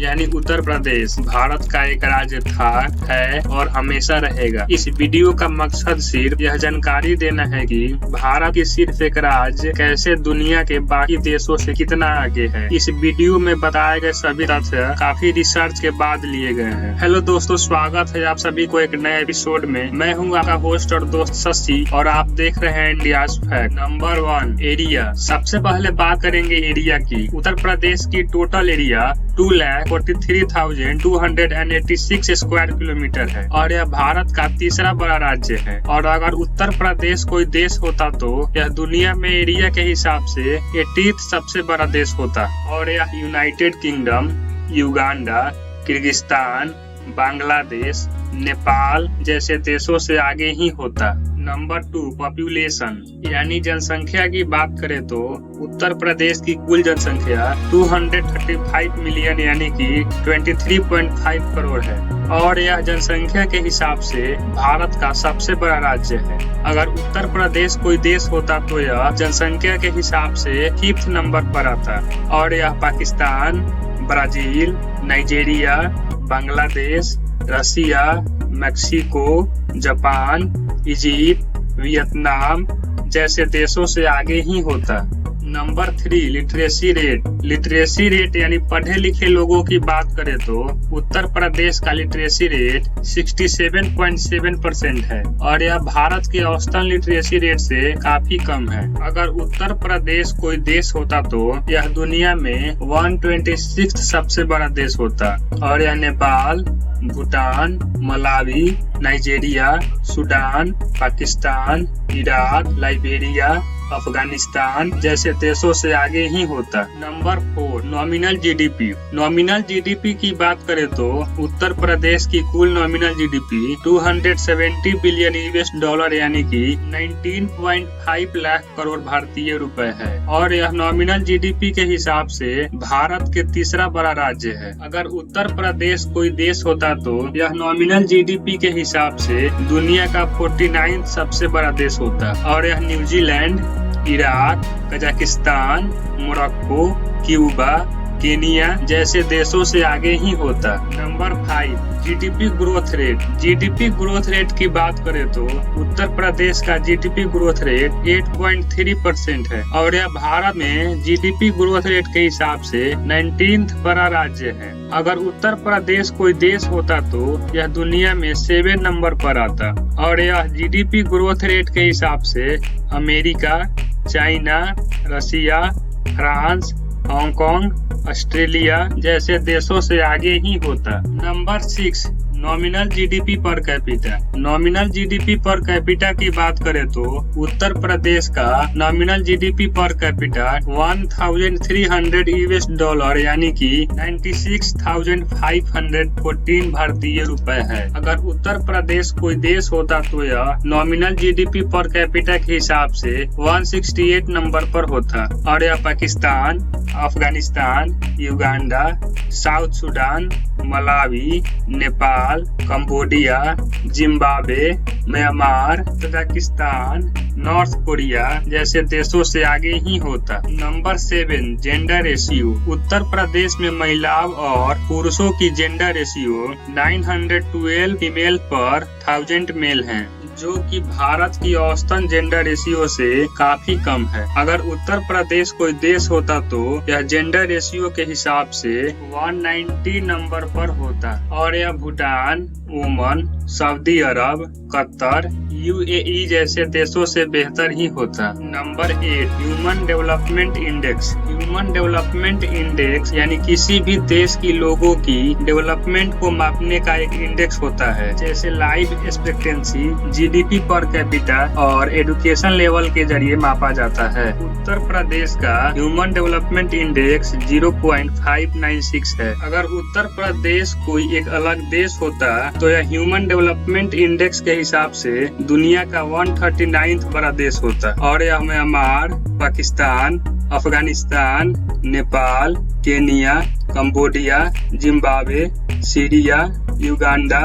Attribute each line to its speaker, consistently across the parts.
Speaker 1: यानी उत्तर प्रदेश भारत का एक राज्य था, है और हमेशा रहेगा। इस वीडियो का मकसद सिर्फ यह जानकारी देना है कि भारत की सिर्फ एक राज्य कैसे दुनिया के बाकी देशों से कितना आगे है। इस वीडियो में बताए गए सभी तथ्य काफी रिसर्च के बाद लिए गए हैं। हेलो दोस्तों, स्वागत है आप सभी को एक नए एपिसोड में। मैं हूँ आपका होस्ट और दोस्त शशि और आप देख रहे हैं इंडियाज फैक्ट। Number 1, area. सबसे पहले बात करेंगे एरिया की। उत्तर प्रदेश की टोटल एरिया 2,43,286 स्क्वायर किलोमीटर है और यह भारत का तीसरा बड़ा राज्य है। और अगर उत्तर प्रदेश कोई देश होता तो यह दुनिया में एरिया के हिसाब से 80th सबसे बड़ा देश होता और यह United kingdom, Uganda, Kyrgyzstan, Bangladesh, Nepal जैसे देशों से आगे ही होता। नंबर 2, पॉपुलेशन यानी जनसंख्या की बात करें तो उत्तर प्रदेश की कुल जनसंख्या 235 मिलियन यानी कि 23.5 करोड़ है और यह जनसंख्या के हिसाब से भारत का सबसे बड़ा राज्य है। अगर उत्तर प्रदेश कोई देश होता तो यह जनसंख्या के हिसाब से 5th नंबर पर आता और यह पाकिस्तान, ब्राजील, नाइजीरिया, बांग्लादेश, रसिया, मेक्सिको, जापान, इजिप्ट, वियतनाम जैसे देशों से आगे ही होता। Number 3, literacy rate. Literacy rate यानी पढ़े लिखे लोगों की बात करें तो उत्तर प्रदेश का लिटरेसी रेट 67.7% है और यह भारत के औसतन लिटरेसी रेट से काफी कम है। अगर उत्तर प्रदेश कोई देश होता तो यह दुनिया में 126th सबसे बड़ा देश होता और यह Nepal, Bhutan, Malawi, Nigeria, Sudan, Pakistan, Iraq, Liberia, Afghanistan जैसे देशों से आगे ही होता। Number 4, nominal GDP. Nominal GDP की बात करें तो उत्तर प्रदेश की कुल nominal GDP 270 billion US dollar यानी कि 19.5 लाख करोड़ भारतीय रुपए है और यह नॉमिनल जीडीपी के हिसाब से भारत के तीसरा बड़ा राज्य है। अगर उत्तर प्रदेश कोई देश होता तो यह नॉमिनल जीडीपी के हिसाब से दुनिया का 49th सबसे बड़ा देश होता और यह New Zealand, Iraq, Kazakhstan, Morocco, Cuba, Kenya जैसे देशों से आगे ही होता। Number 5, GDP growth rate. GDP growth rate की बात करें तो उत्तर प्रदेश का जीडीपी ग्रोथ रेट 8.3% है और यह भारत में जीडीपी ग्रोथ रेट के हिसाब से 19th बड़ा राज्य है। अगर उत्तर प्रदेश कोई देश होता तो यह दुनिया में 7 नंबर पर आता और यह जीडीपी ग्रोथ रेट के हिसाब से अमेरिका, चाइना, रसिया, फ्रांस, हांगकांग, ऑस्ट्रेलिया जैसे देशों से आगे ही होता। Number 6, nominal GDP per capita. Nominal GDP per capita की बात करें तो उत्तर प्रदेश का nominal GDP per capita 1300 US dollar यानी कि 96,514 भारतीय रुपए है। अगर उत्तर प्रदेश कोई देश होता तो यह नॉमिनल जीडीपी पर कैपिटा के हिसाब से 168 नंबर पर होता और यह Pakistan, Afghanistan, Uganda, South Sudan, Malawi, Nepal, Cambodia, Zimbabwe, Myanmar, Tajikistan, North Korea जैसे देशों से आगे ही होता। Number 7, gender ratio. Uttar Pradesh में महिलाओं और पुरुषों की जेंडर रेशियो 912 फीमेल पर 1000 मेल है जो कि भारत की औसतन जेंडर रेशियो से काफी कम है। अगर उत्तर प्रदेश कोई देश होता तो यह जेंडर रेशियो के हिसाब से 190 नंबर पर होता और यह भूटान, ओमान, सऊदी अरब, कतर, यूएई जैसे देशों से बेहतर ही होता। Number 8, human development index. Human development index यानी किसी भी देश की लोगों की डेवलपमेंट को मापने का एक इंडेक्स होता है जैसे life expectancy, GDP per capita और एजुकेशन लेवल के जरिए मापा जाता है। उत्तर प्रदेश का ह्यूमन डेवलपमेंट इंडेक्स 0.596 है। अगर उत्तर प्रदेश कोई एक अलग देश होता तो यह ह्यूमन डेवलपमेंट इंडेक्स के हिसाब से दुनिया का 139th बड़ा देश होता और यह Myanmar, Pakistan, Afghanistan, Nepal, Kenya, Cambodia, Zimbabwe, Syria, Uganda,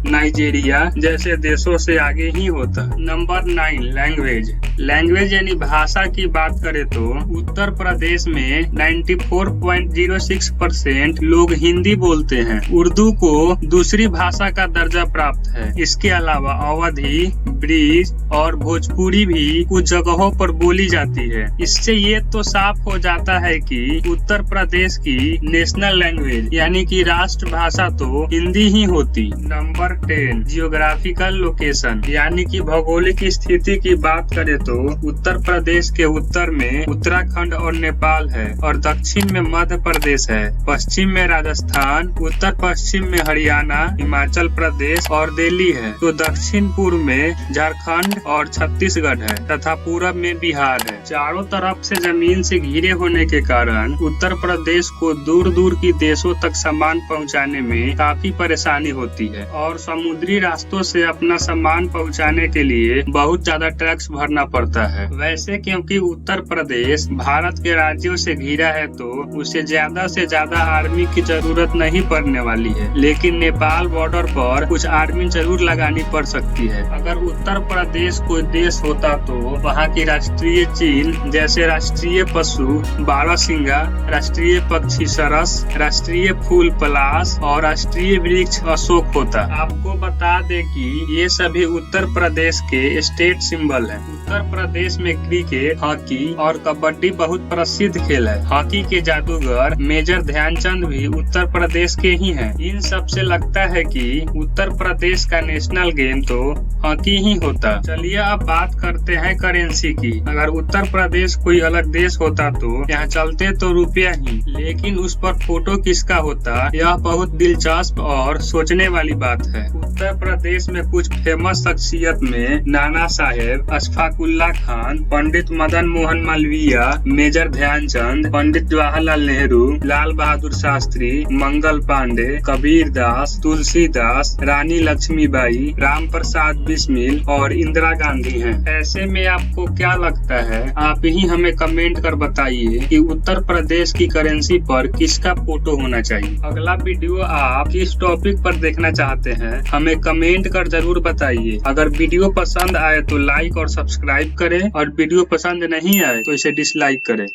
Speaker 1: Nigeria जैसे देशों से आगे ही होता। Number 9, language. लैंग्वेज यानी भाषा की बात करें तो उत्तर प्रदेश में 94.06% लोग हिंदी बोलते हैं। उर्दू को दूसरी भाषा का दर्जा प्राप्त है। इसके अलावा अवधी, ब्रिज और भोजपुरी भी कुछ जगहों पर बोली जाती है। इससे ये तो साफ हो जाता है कि उत्तर प्रदेश की नेशनल लैंग्वेज यानी कि राष्ट्र भाषा तो हिंदी ही होती। नंबर 10, जियोग्राफिकल लोकेशन यानी कि भौगोलिक स्थिति की बात करें तो उत्तर प्रदेश के उत्तर में उत्तराखंड और नेपाल है और दक्षिण में मध्य प्रदेश है, पश्चिम में राजस्थान, उत्तर पश्चिम में हरियाणा, हिमाचल प्रदेश और दिल्ली है, तो दक्षिण पूर्व में झारखंड और छत्तीसगढ़ है तथा पूरब में बिहार है। चारों तरफ से जमीन से घिरे होने के कारण उत्तर प्रदेश को दूर दूर की देशों तक सामान पहुंचाने में काफी परेशानी होती है और समुद्री रास्तों से अपना सामान पहुंचाने के लिए बहुत ज्यादा टैक्स भरना पड़ता है। वैसे क्योंकि उत्तर प्रदेश भारत के राज्यों से घिरा है तो उसे ज्यादा से ज्यादा आर्मी की जरूरत नहीं पड़ने वाली है, लेकिन नेपाल बॉर्डर पर कुछ आर्मी जरूर लगानी पड़ सकती है। अगर उत्तर प्रदेश कोई देश होता तो वहाँ की राष्ट्रीय चिन्ह जैसे राष्ट्रीय पशु बारहसिंगा, राष्ट्रीय पक्षी सरस, राष्ट्रीय फूल पलाश और राष्ट्रीय वृक्ष अशोक होता। आपको बता दें कि ये सभी उत्तर प्रदेश के स्टेट सिंबल हैं। उत्तर प्रदेश में क्रिकेट, हॉकी और कबड्डी बहुत प्रसिद्ध खेल है। हॉकी के जादूगर मेजर ध्यानचंद भी उत्तर प्रदेश के ही हैं। इन सब से लगता है कि उत्तर प्रदेश का नेशनल गेम तो हॉकी ही होता। चलिए अब बात करते हैं करेंसी की। अगर उत्तर प्रदेश कोई अलग देश होता तो यहाँ चलते तो रुपया ही, लेकिन उस पर फोटो किसका होता, यह बहुत दिलचस्प और सोचने वाली बात है। उत्तर प्रदेश में कुछ फेमस शख्सियत में नाना साहेब, अशफाकुल्ला खान, पंडित मदन मोहन मालवीय, मेजर ध्यानचंद, पंडित जवाहरलाल नेहरू, लाल बहादुर शास्त्री, मंगल पांडे, कबीर दास, तुलसीदास, रानी लक्ष्मीबाई, राम प्रसाद बिस्मिल और इंदिरा गांधी हैं। ऐसे में आपको क्या लगता है, आप ही हमें कमेंट कर बताइए कि उत्तर प्रदेश की करेंसी पर किसका फोटो होना चाहिए। अगला वीडियो आप किस टॉपिक पर देखना चाहते हैं हमें कमेंट कर जरूर बताइए। अगर वीडियो पसंद आए तो लाइक और सब्सक्राइब करें और वीडियो पसंद नहीं आए तो इसे डिसलाइक करें।